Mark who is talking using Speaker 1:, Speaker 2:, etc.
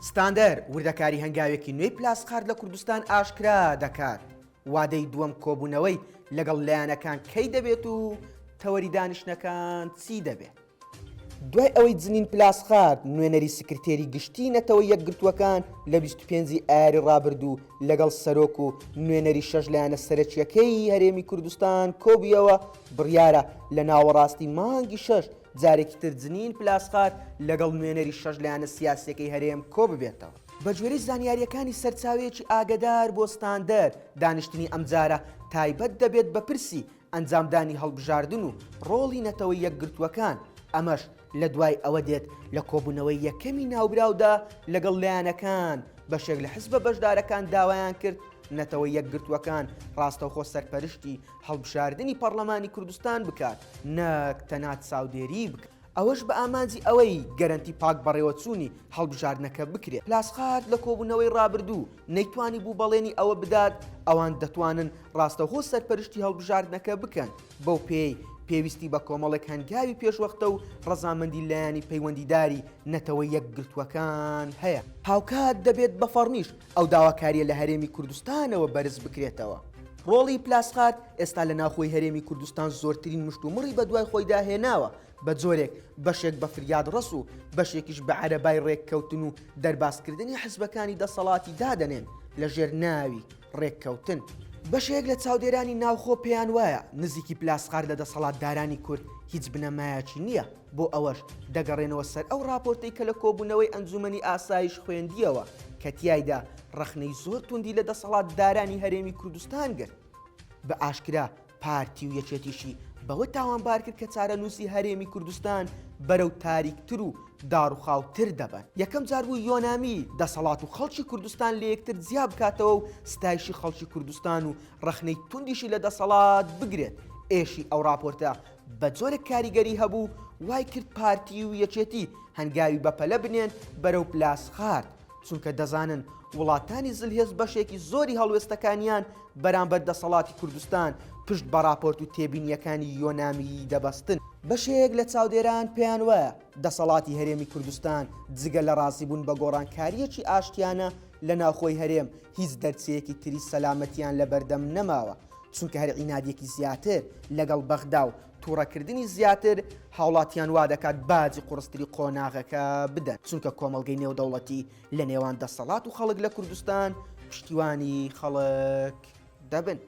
Speaker 1: ستاندەر وردەکاری هەنگاوێکی نوێی پلاسخارد لە کوردستان ئاشکرا دەکات. وادەی دووەم کۆبوونەوەی لەگەڵ لایەنەکان کەی دەبێت و تەوەری دانیشتەکان چی دەبێت؟ دوای ئەوەی جنین پلاسخارد نوێنەری سکرتێری گشتی نەتەوە یەکگرتووەکان لە 25 ئایاری ڕابردوو لەگەڵ سەرۆک و نوێنەری شەش لایەنە سەرەکیەکەی هەرێمی کوردستان کۆبیەوە بڕیارە لە ناوەڕاستی مانگی 6 جارێکی تر جنین پلاسخارد لەگەڵ نوێنەری شەش لایەنە سیاسیەکەی هەرێم کۆ ببێتەوە. بە گوێرەی زانیاریەکانی سەرچاوەیەکی ئاگدار بۆ ستاندەر دانیشتنی ئەمجارە تایبەت دەبێت بە پرسی ئەنجامدانی هەڵبژاردن و ڕۆڵی نەتەوەی یەکگرتووەکان. ئەمەش لە دوای ئەوە دێت لە کۆبوونەوەی یەکەمی ناوبراودا لەگەڵ لایەنەکان بەشێک لە حزبە بەشدارەکان داوایان کرد نەتەوەی یەکگرتووەکان ڕاستەوخۆ سەرپەرشتی هەڵبژاردننی پەرلەمانی کوردستان بکات نەک تەنات چاودێری بکات. ئەوەش بە ئامانجی ئەوەی گەرنتی پاک بەڕێوەچوونی هەڵبژاردنەکە بکرێت. پلاسخارد لە کۆبوونەوەی ڕابردوو نەیتوانی بوو بەڵێنی ئەوە بدات ئەوان دەتوانن ڕاستەوخۆ سەرپەرشتی هەڵبژاردنەکە بکەن. بەو پێویستی بە کۆمەڵێک هەنگاوی پێشوەختە و ڕەزامەندی لایەنی پەیوەندیداری نەتەوەی یەکگرتووەکان هەیە. هاوکات دەبێت بە فەڕنیش ئەو داواکاریە لە هەرێمی کوردستانەوە بەرز بکرێتەوە. ڕۆڵی پلاسخارد ئێستا لە ناوخۆی هەرێمی کوردستان زۆرترین مشتومڕی بە دوای خۆیدا هێناوە بە جۆرێک بەشێک بە فریاد ڕەس و بەشێکیش بە عەرەبای ڕێککەوتن و دەرباسکردنی حزبەکانی دەسەڵاتی دادەنێن لە ژێر ناوی ڕێککەوتن. بەشێک لە چاودێرانی ناوخۆ پێیان وایە نزیکی پلاسخارد لە دەسەڵاتدارانی کورد هیچ بنەمایەکی نییە. بۆ ئەوەش دەگەڕێنەوە سەر ئەو راپۆرتەی کە لە کۆبوونەوەی ئەنجومەنی ئاسایش خوێندیەوە کە تیایدا ڕەخنەی زۆر توندی لە دەسەڵاتدارانی هەرێمی کوردستان گرت. بە ئاشکرا پارتی و یەکێتیشی بەوە تاوانبار کرد کە چارەنووسی هەرێمی کوردستان بەرەو تاریکتر و داڕوخاوتر دەبن. یەکەم جار بوو یۆنامی دەسەڵات و خەڵکی کوردستان لە یەکتر جیا بکاتەوە و ستایشی خەڵکی کوردستان و ڕەخنەی توندیشی لە دەسەڵات بگرێت. ئێشی ئەو راپۆرتە بە جۆرێک کاریگەری هەبوو وای کرد پارتی و یەکێتی هەنگاوی بەپەلە بنێن بەرەو پلاسخارد چونکە دەزانن وڵاتانی زلهێز بەشێکی زۆری هەڵوێستەکانیان بەرامبەر دەسەڵاتی کوردستان پشت بە راپۆرت و تێبینیەکانی یۆنامی دەبەستن. بەشێک لە چاودێران پێیان وایە دەسەڵاتی هەرێمی کوردستان جگە لە ڕازیبوون بە گۆڕانکاریەکی ئاشتیانە لە ناوخۆی هەرێم هیچ دەرچەیەکی تری سەلامەتیان لە بەردەم نەماوە چونکە هەر عینادێکی زیاتر لەگەڵ بەغدا و تووڕەکردنی زیاتر هاوڵاتیان وا دەکات باجی قورستری قۆناغەکە بدەن چونکە کۆمەڵگەی نێودەوڵەتی لە نێوان دەسەڵات و خەڵک لە کوردستان پشتیوانی خەڵک دەبن.